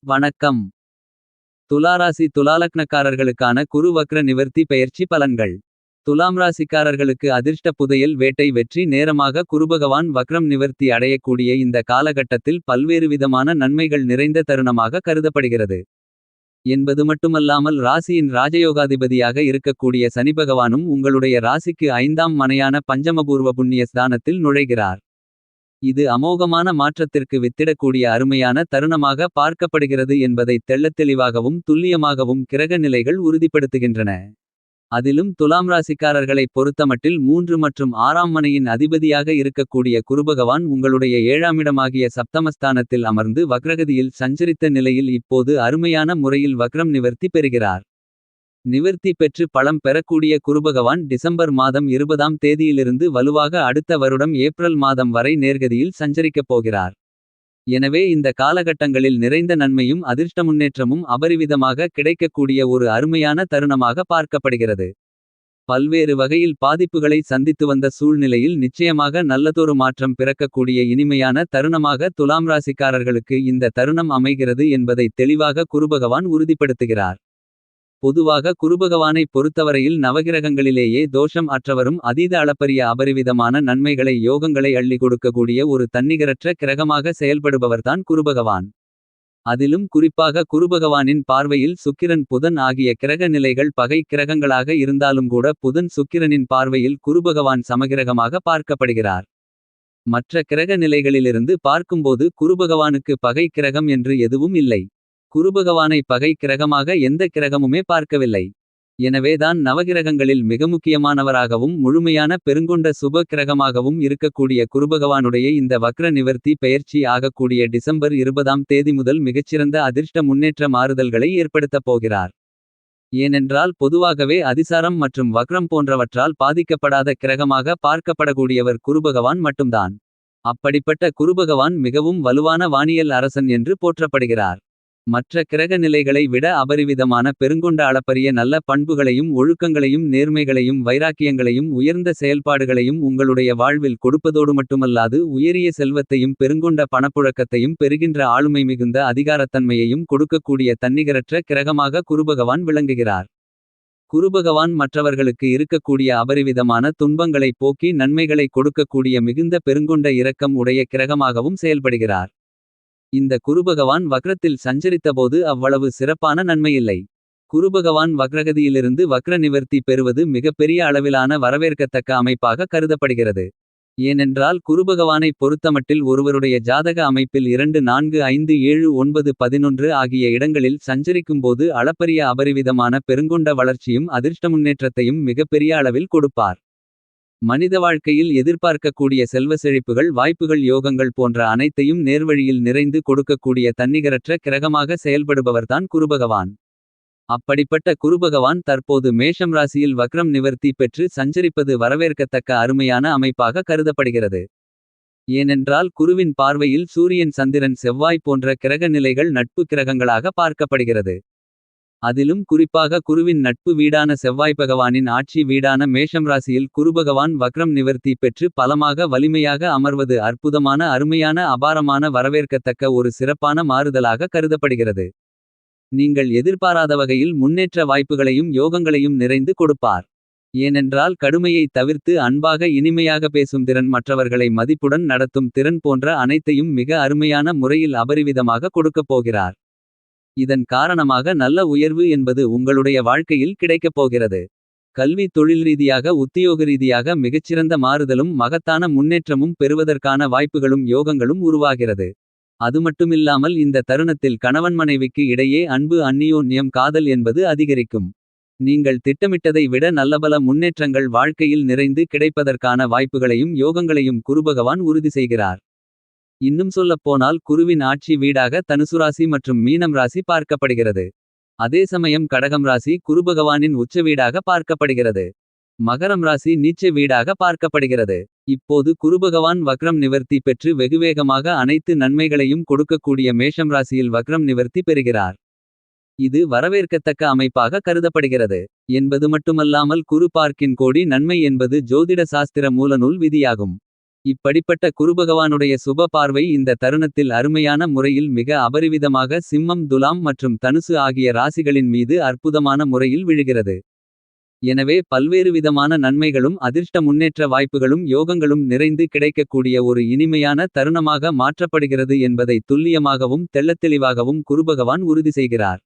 வணக்கம். துலாராசி துலாலக்னக்காரர்களுக்கான குரு வக்ர நிவர்த்தி பெயர்ச்சி பலன்கள். துலாம் ராசிக்காரர்களுக்கு அதிர்ஷ்ட புதையல் வேட்டை வெற்றி நேரமாக குருபகவான் வக்ரம் நிவர்த்தி அடையக்கூடிய இந்த காலகட்டத்தில் பல்வேறு விதமான நன்மைகள் நிறைந்த தருணமாக கருதப்படுகிறது. என்பது மட்டுமல்லாமல் ராசியின் ராஜயோகாதிபதியாக இருக்கக்கூடிய சனிபகவானும் உங்களுடைய ராசிக்கு 5ஆம் மனையான பஞ்சமபூர்வ புண்ணிய ஸ்தானத்தில் நுழைகிறார். இது அமோகமான மாற்றத்திற்கு வித்திடக்கூடிய அருமையான தருணமாக பார்க்கப்படுகிறது என்பதை தெள்ளத்தெளிவாகவும் துல்லியமாகவும் கிரக நிலைகள் உறுதிப்படுத்துகின்றன. அதிலும் துலாம் ராசிக்காரர்களைப் பொறுத்தமட்டில் 3 மற்றும் 6ஆம் மனையின் அதிபதியாக இருக்கக்கூடிய குருபகவான் உங்களுடைய 7ஆமிடமாகிய சப்தமஸ்தானத்தில் அமர்ந்து வக்ரகதியில் சஞ்சரித்த நிலையில் இப்போது அருமையான முறையில் வக்ரம் நிவர்த்தி பெறுகிறார். நிவர்த்தி பெற்று பலம் பெறக்கூடிய குருபகவான் டிசம்பர் மாதம் 20ஆம் தேதியிலிருந்து வலுவாக அடுத்த வருடம் ஏப்ரல் மாதம் வரை நேர்கதியில் சஞ்சரிக்கப் போகிறார். எனவே இந்த காலகட்டங்களில் நிறைந்த நன்மையும் அதிர்ஷ்ட முன்னேற்றமும் அபரிவிதமாக கிடைக்கக்கூடிய ஒரு அருமையான தருணமாக பார்க்கப்படுகிறது. பல்வேறு வகையில் பாதிப்புகளை சந்தித்து வந்த சூழ்நிலையில் நிச்சயமாக நல்லதொரு மாற்றம் பிறக்கக்கூடிய இனிமையான தருணமாக துலாம் ராசிக்காரர்களுக்கு இந்த தருணம் அமைகிறது என்பதை தெளிவாக குருபகவான் உறுதிப்படுத்துகிறார். பொதுவாக குருபகவானை பொறுத்தவரையில் நவகிரகங்களிலேயே தோஷம் அற்றவரும் அதீத அளப்பரிய அபரிவிதமான நன்மைகளை யோகங்களை அள்ளி கொடுக்கக்கூடிய ஒரு தன்னிகரற்ற கிரகமாக செயல்படுபவர்தான் குருபகவான். அதிலும் குறிப்பாக குருபகவானின் பார்வையில் சுக்கிரன் புதன் ஆகிய கிரக நிலைகள் பகை கிரகங்களாக இருந்தாலும் கூட புதன் சுக்கிரனின் பார்வையில் குருபகவான் சமகிரகமாக பார்க்கப்படுகிறார். மற்ற கிரக நிலைகளிலிருந்து பார்க்கும்போது குருபகவானுக்கு பகை கிரகம் என்று எதுவும் இல்லை. குருபகவானை பகை கிரகமாக எந்த கிரகமுமே பார்க்கவில்லை. எனவேதான் நவகிரகங்களில் மிக முக்கியமானவராகவும் முழுமையான பெருங்கொண்ட சுப கிரகமாகவும் இருக்கக்கூடிய குருபகவானுடைய இந்த வக்ர நிவர்த்தி பெயர்ச்சி ஆகக்கூடிய டிசம்பர் 20ஆம் தேதி முதல் மிகச்சிறந்த அதிர்ஷ்ட முன்னேற்ற மாறுதல்களை ஏற்படுத்தப் போகிறார். ஏனென்றால் பொதுவாகவே அதிசாரம் மற்றும் வக்ரம் போன்றவற்றால் பாதிக்கப்படாத கிரகமாக பார்க்கப்படக்கூடியவர் குருபகவான் மட்டும்தான். அப்படிப்பட்ட குருபகவான் மிகவும் வலுவான வானியல் அரசன் என்று போற்றப்படுகிறார். மற்ற கிரக நிலைகளை விட அபரிவிதமான பெருங்கொண்ட அளப்பரிய நல்ல பண்புகளையும் ஒழுக்கங்களையும் நேர்மைகளையும் வைராக்கியங்களையும் உயர்ந்த செயல்பாடுகளையும் உங்களுடைய வாழ்வில் கொடுப்பதோடு மட்டுமல்லாது உயரிய செல்வத்தையும் பெருங்கொண்ட பணப்புழக்கத்தையும் பெறுகின்ற ஆளுமை மிகுந்த அதிகாரத்தன்மையையும் கொடுக்கக்கூடிய தன்னிகரற்ற கிரகமாக குருபகவான் விளங்குகிறார். குருபகவான் மற்றவர்களுக்கு இருக்கக்கூடிய அபரிவிதமான துன்பங்களை போக்கி நன்மைகளை கொடுக்கக்கூடிய மிகுந்த பெருங்கொண்ட இரக்கம் உடைய கிரகமாகவும் செயல்படுகிறார். இந்த குருபகவான் வக்ரத்தில் சஞ்சரித்தபோது அவ்வளவு சிறப்பான நன்மையில்லை. குருபகவான் வக்ரகதியிலிருந்து வக்ர நிவர்த்தி பெறுவது மிகப்பெரிய அளவிலான வரவேற்கத்தக்க அமைப்பாக கருதப்படுகிறது. ஏனென்றால் குருபகவானை பொறுத்தமட்டில் ஒருவருடைய ஜாதக அமைப்பில் 2 4 5 7 9 11 ஆகிய இடங்களில் சஞ்சரிக்கும்போது அளப்பரிய அபரிவிதமான பெருங்கொண்ட வளர்ச்சியும் அதிர்ஷ்ட முன்னேற்றத்தையும் மிகப்பெரிய அளவில் கொடுப்பார். மனித வாழ்க்கையில் எதிர்பார்க்கக்கூடிய செல்வ செழிப்புகள் வாய்ப்புகள் யோகங்கள் போன்ற அனைத்தையும் நேர்வழியில் நிறைந்து கொடுக்கக்கூடிய தன்னிகரற்ற கிரகமாக செயல்படுபவர்தான் குருபகவான். அப்படிப்பட்ட குருபகவான் தற்போது மேஷம் ராசியில் வக்ரம் நிவர்த்தி பெற்று சஞ்சரிப்பது வரவேற்கத்தக்க அருமையான அமைப்பாக கருதப்படுகிறது. ஏனென்றால் குருவின் பார்வையில் சூரியன் சந்திரன் செவ்வாய் போன்ற கிரக நிலைகள் நட்பு கிரகங்களாக பார்க்கப்படுகிறது. அதிலும் குறிப்பாக குருவின் நட்பு வீடான செவ்வாய் பகவானின் ஆட்சி வீடான மேஷம் ராசியில் குருபகவான் வக்ரம் நிவர்த்தி பெற்று பலமாக வலிமையாக அமர்வது அற்புதமான அருமையான அபாரமான வரவேற்கத்தக்க ஒரு சிறப்பான மாறுதலாக கருதப்படுகிறது. நீங்கள் எதிர்பாராத வகையில் முன்னேற்ற வாய்ப்புகளையும் யோகங்களையும் நிறைந்து கொடுப்பார். ஏனென்றால் கடுமையை தவிர்த்து அன்பாக இனிமையாக பேசும் திறன் மற்றவர்களை மதிப்புடன் நடத்தும் திறன் போன்ற அனைத்தையும் மிக அருமையான முறையில் அபரிவிதமாக கொடுக்கப் போகிறார். இதன் காரணமாக நல்ல உயர்வு என்பது உங்களுடைய வாழ்க்கையில் கிடைக்கப் போகிறது. கல்வி தொழில் ரீதியாக உத்தியோக ரீதியாக மிகச்சிறந்த மாறுதலும் மகத்தான முன்னேற்றமும் பெறுவதற்கான வாய்ப்புகளும் யோகங்களும் உருவாகிறது. அதுமட்டுமில்லாமல் இந்த தருணத்தில் கணவன் மனைவிக்கு இடையே அன்பு அந்நியோன்யம் காதல் என்பது அதிகரிக்கும். நீங்கள் திட்டமிட்டதை விட நல்லபல முன்னேற்றங்கள் வாழ்க்கையில் நிறைந்து கிடைப்பதற்கான வாய்ப்புகளையும் யோகங்களையும் குருபகவான் உறுதி செய்கிறார். இன்னும் சொல்லப்போனால் குருவின் ஆட்சி வீடாக தனுசுராசி மற்றும் மீனம் ராசி பார்க்கப்படுகிறது. அதே சமயம் கடகம் ராசி குருபகவானின் உச்ச வீடாக பார்க்கப்படுகிறது. மகரம் ராசி நீச்ச வீடாக பார்க்கப்படுகிறது. இப்போது குருபகவான் வக்ரம் நிவர்த்தி பெற்று வெகுவேகமாக அனைத்து நன்மைகளையும் கொடுக்கக்கூடிய மேஷம் ராசியில் வக்ரம் நிவர்த்தி பெறுகிறார். இது வரவேற்கத்தக்க அமைப்பாக கருதப்படுகிறது. என்பது மட்டுமல்லாமல் குரு பார்க்கின் கோடி நன்மை என்பது ஜோதிட சாஸ்திர மூலநூல் விதியாகும். இப்படிப்பட்ட குருபகவானுடைய சுப பார்வை இந்த தருணத்தில் அருமையான முறையில் மிக அபரிவிதமாக சிம்மம் துலாம் மற்றும் தனுசு ஆகிய ராசிகளின் மீது அற்புதமான முறையில் விழுகிறது. எனவே பல்வேறு விதமான நன்மைகளும் அதிர்ஷ்ட முன்னேற்ற வாய்ப்புகளும் யோகங்களும் நிறைந்து கிடைக்கக்கூடிய ஒரு இனிமையான தருணமாக மாற்றப்படுகிறது என்பதை துல்லியமாகவும் தெள்ளத்தெளிவாகவும் குருபகவான் உறுதி செய்கிறார்.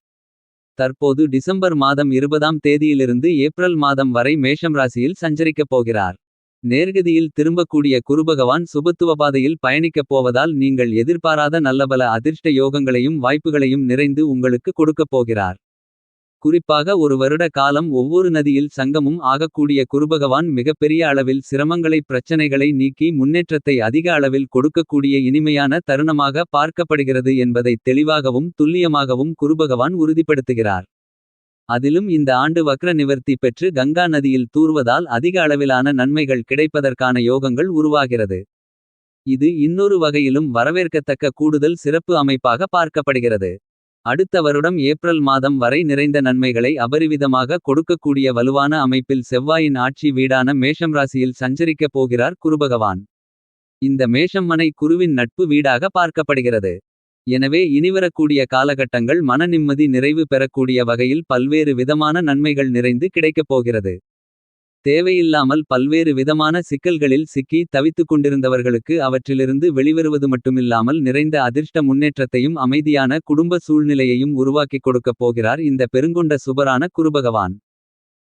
தற்போது டிசம்பர் மாதம் 20ஆம் தேதியிலிருந்து ஏப்ரல் மாதம் வரை மேஷம் ராசியில் சஞ்சரிக்கப் போகிறார். நேர்கதியில் திரும்பக்கூடிய குருபகவான் சுபத்துவ பாதையில் பயணிக்கப் போவதால் நீங்கள் எதிர்பாராத நல்லபல அதிர்ஷ்ட யோகங்களையும் வாய்ப்புகளையும் நிறைந்து உங்களுக்கு கொடுக்கப் போகிறார். குறிப்பாக ஒரு வருட காலம் ஒவ்வொரு நதியில் சங்கமும் ஆகக்கூடிய குருபகவான் மிகப்பெரிய அளவில் சிரமங்களை பிரச்சனைகளை நீக்கி முன்னேற்றத்தை அதிக அளவில் கொடுக்கக்கூடிய இனிமையான தருணமாக பார்க்கப்படுகிறது என்பதை தெளிவாகவும் துல்லியமாகவும் குருபகவான் உறுதிப்படுத்துகிறார். அதிலும் இந்த ஆண்டு வக்ர நிவர்த்தி பெற்று கங்கா நதியில் தூர்வதால் அதிக அளவிலான நன்மைகள் கிடைப்பதற்கான யோகங்கள் உருவாகிறது. இது இன்னொரு வகையிலும் வரவேற்கத்தக்க கூடுதல் சிறப்பு அமைப்பாக பார்க்கப்படுகிறது. அடுத்த வருடம் ஏப்ரல் மாதம் வரை நிறைந்த நன்மைகளை அபரிவிதமாக கொடுக்கக்கூடிய வலுவான அமைப்பில் செவ்வாயின் ஆட்சி வீடான மேஷம் ராசியில் சஞ்சரிக்கப் போகிறார் குருபகவான். இந்த மேஷம் மனை குருவின் நட்பு வீடாக பார்க்கப்படுகிறது. எனவே இனிவரக்கூடிய காலகட்டங்கள் மன நிம்மதி நிறைவு பெறக்கூடிய வகையில் பல்வேறு விதமான நன்மைகள் நிறைந்து கிடைக்கப் போகிறது. தேவையில்லாமல் பல்வேறு விதமான சிக்கல்களில் சிக்கி தவித்துக் கொண்டிருந்தவர்களுக்கு அவற்றிலிருந்து வெளிவருவது மட்டுமில்லாமல் நிறைந்த அதிர்ஷ்ட முன்னேற்றத்தையும் அமைதியான குடும்ப சூழ்நிலையையும் உருவாக்கிக் கொடுக்கப் போகிறார் இந்த பெருங்கொண்ட சுபரான குருபகவான்.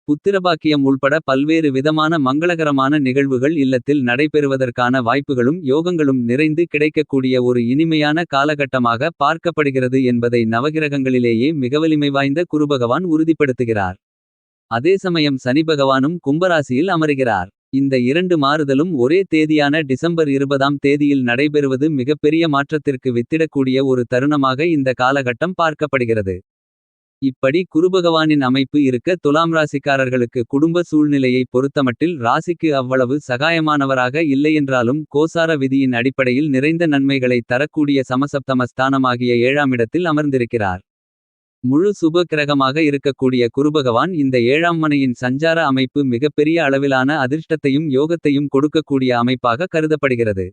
புத்திரபாக்கியம் உள்பட பல்வேறு விதமான மங்களகரமான நிகழ்வுகள் இல்லத்தில் நடைபெறுவதற்கான வாய்ப்புகளும் யோகங்களும் நிறைந்து கிடைக்கக்கூடிய ஒரு இனிமையான காலகட்டமாக பார்க்கப்படுகிறது என்பதை நவகிரகங்களிலேயே மிக வலிமை வாய்ந்த குருபகவான் உறுதிப்படுத்துகிறார். அதே சமயம் சனி பகவானும் கும்பராசியில் அமருகிறார். இந்த இரண்டு மாறுதலும் ஒரே தேதியான டிசம்பர் 20ஆம் தேதியில் நடைபெறுவது மிகப்பெரிய மாற்றத்திற்கு வித்திடக்கூடிய ஒரு தருணமாக இந்த காலகட்டம் பார்க்கப்படுகிறது. இப்படி குருபகவானின் அமைப்பு இருக்க துலாம் ராசிக்காரர்களுக்கு குடும்ப சூழ்நிலையை பொறுத்தமட்டில் ராசிக்கு அவ்வளவு சகாயமானவராக இல்லையென்றாலும் கோசார விதியின் அடிப்படையில் நிறைந்த நன்மைகளை தரக்கூடிய சமசப்தம ஸ்தானமாகிய 7ஆம் இடத்தில் அமர்ந்திருக்கிறார். முழு சுப கிரகமாக இருக்கக்கூடிய குருபகவான் இந்த 7ஆம் மனையின் சஞ்சார அமைப்பு மிகப்பெரிய அளவிலான அதிர்ஷ்டத்தையும் யோகத்தையும் கொடுக்கக்கூடிய அமைப்பாக கருதப்படுகிறது.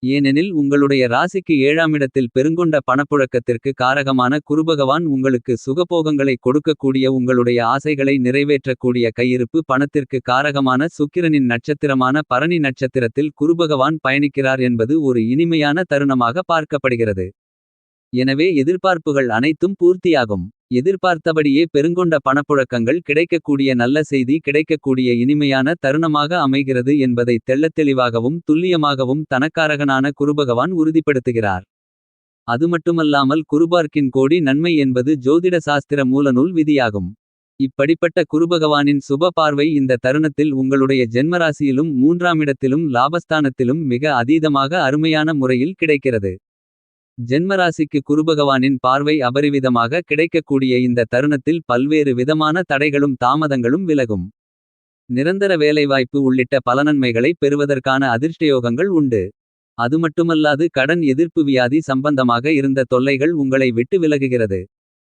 ஏனெனில் உங்களுடைய ராசிக்கு 7ஆம் இடத்தில் பெருங்கொண்ட பணப்புழக்கத்திற்கு காரகமான குருபகவான் உங்களுக்கு சுகபோகங்களை கொடுக்கக்கூடிய உங்களுடைய ஆசைகளை நிறைவேற்றக்கூடிய கையிருப்பு பணத்திற்கு காரகமான சுக்கிரனின் நட்சத்திரமான பரணி நட்சத்திரத்தில் குருபகவான் பயணிக்கிறார் என்பது ஒரு இனிமையான தருணமாக பார்க்கப்படுகிறது. எனவே எதிர்பார்ப்புகள் அனைத்தும் பூர்த்தியாகும். எதிர்பார்த்தபடியே பெருங்கொண்ட பணப்புழக்கங்கள் கிடைக்கக்கூடிய நல்ல செய்தி கிடைக்கக்கூடிய இனிமையான தருணமாக அமைகிறது என்பதை தெள்ளத்தெளிவாகவும் துல்லியமாகவும் தனக்காரகனான குருபகவான் உறுதிப்படுத்துகிறார். அதுமட்டுமல்லாமல் குருபார்க்கின் கோடி நன்மை என்பது ஜோதிட சாஸ்திர மூலநூல் விதியாகும். இப்படிப்பட்ட குருபகவானின் சுப பார்வை இந்த தருணத்தில் உங்களுடைய ஜென்மராசியிலும் 3ஆம் இடத்திலும் லாபஸ்தானத்திலும் மிக அதீதமாக அருமையான முறையில் கிடைக்கிறது. ஜென்மராசிக்கு குருபகவானின் பார்வை அபரிவிதமாக கிடைக்கக்கூடிய இந்த தருணத்தில் பல்வேறு விதமான தடைகளும் தாமதங்களும் விலகும். நிரந்தர வேலைவாய்ப்பு உள்ளிட்ட பல நன்மைகளை பெறுவதற்கான அதிர்ஷ்டயோகங்கள் உண்டு. அதுமட்டுமல்லாது கடன் எதிர்ப்பு வியாதி சம்பந்தமாக இருந்த தொல்லைகள் உங்களை விட்டு விலகுகிறது.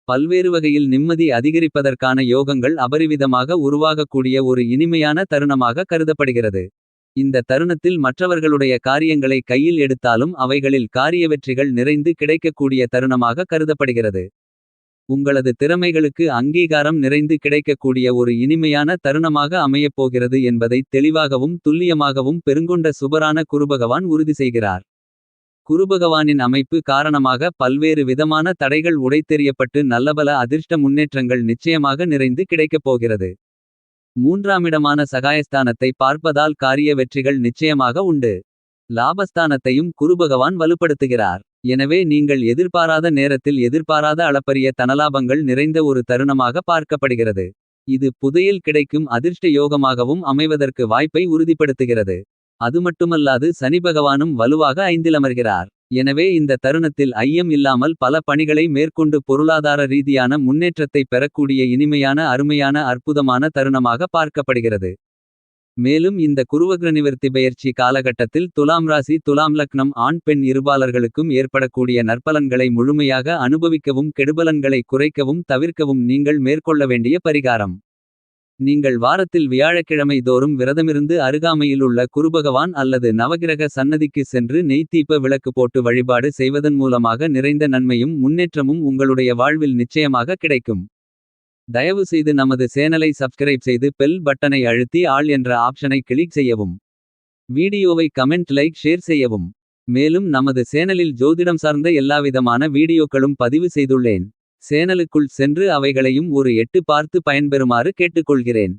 பல்வேறு வகையில் நிம்மதி அதிகரிப்பதற்கான யோகங்கள் அபரிவிதமாக உருவாகக்கூடிய ஒரு இனிமையான தருணமாக கருதப்படுகிறது. இந்த தருணத்தில் மற்றவர்களுடைய காரியங்களை கையில் எடுத்தாலும் அவைகளில் காரிய வெற்றிகள் நிறைந்து கிடைக்கக்கூடிய தருணமாக கருதப்படுகிறது. உங்களது திறமைகளுக்கு அங்கீகாரம் நிறைந்து கிடைக்கக்கூடிய ஒரு இனிமையான தருணமாக அமையப்போகிறது என்பதை தெளிவாகவும் துல்லியமாகவும் பெருங்கொண்ட சுபரான குருபகவான் உறுதி செய்கிறார். குருபகவானின் அமைப்பு காரணமாக பல்வேறு விதமான தடைகள் உடைத்தெறியப்பட்டு நல்லபல அதிர்ஷ்ட முன்னேற்றங்கள் நிச்சயமாக நிறைந்து கிடைக்கப் போகிறது. 3ஆம் இடமான சகாயஸ்தானத்தை பார்ப்பதால் காரிய வெற்றிகள் நிச்சயமாக உண்டு. லாபஸ்தானத்தையும் குருபகவான் வலுப்படுத்துகிறார். எனவே நீங்கள் எதிர்பாராத நேரத்தில் எதிர்பாராத அளப்பரிய தனலாபங்கள் நிறைந்த ஒரு தருணமாக பார்க்கப்படுகிறது. இது புதையல் கிடைக்கும் அதிர்ஷ்ட யோகமாகவும் அமைவதற்கு வாய்ப்பை உறுதிப்படுத்துகிறது. அதுமட்டுமல்லாது சனி பகவானும் வலுவாக 5இல் அமர்கிறார். எனவே இந்த தருணத்தில் ஐயம் இல்லாமல் பல பணிகளை மேற்கொண்டு பொருளாதார ரீதியான முன்னேற்றத்தை பெறக்கூடிய இனிமையான அருமையான அற்புதமான தருணமாக பார்க்கப்படுகிறது. மேலும் இந்த குருவக்ர நிவர்த்தி பெயர்ச்சி காலகட்டத்தில் துலாம் ராசி துலாம் லக்னம் ஆண் பெண் இருபாலர்களுக்கும் ஏற்படக்கூடிய நற்பலன்களை முழுமையாக அனுபவிக்கவும் கெடுபலன்களை குறைக்கவும் தவிர்க்கவும் நீங்கள் மேற்கொள்ள வேண்டிய பரிகாரம். நீங்கள் வாரத்தில் வியாழக்கிழமை தோறும் விரதமிருந்து அருகாமையில் உள்ள குருபகவான் அல்லது நவகிரக சன்னதிக்கு சென்று நெய்த்தீப விளக்கு போட்டு வழிபாடு செய்வதன் மூலமாக நிறைந்த நன்மையும் முன்னேற்றமும் உங்களுடைய வாழ்வில் நிச்சயமாக கிடைக்கும். தயவு செய்து நமது சேனலை சப்ஸ்கிரைப் செய்து பெல் பட்டனை அழுத்தி ஆல் என்ற ஆப்ஷனை கிளிக் செய்யவும். வீடியோவை கமெண்ட் லைக் ஷேர் செய்யவும். மேலும் நமது சேனலில் ஜோதிடம் சார்ந்த எல்லாவிதமான வீடியோக்களும் பதிவு செய்துள்ளேன். சேனலுக்குள் சென்று அவைகளையும் ஒரு எட்டு பார்த்து பயன்பெறுமாறு கேட்டுக்கொள்கிறேன்.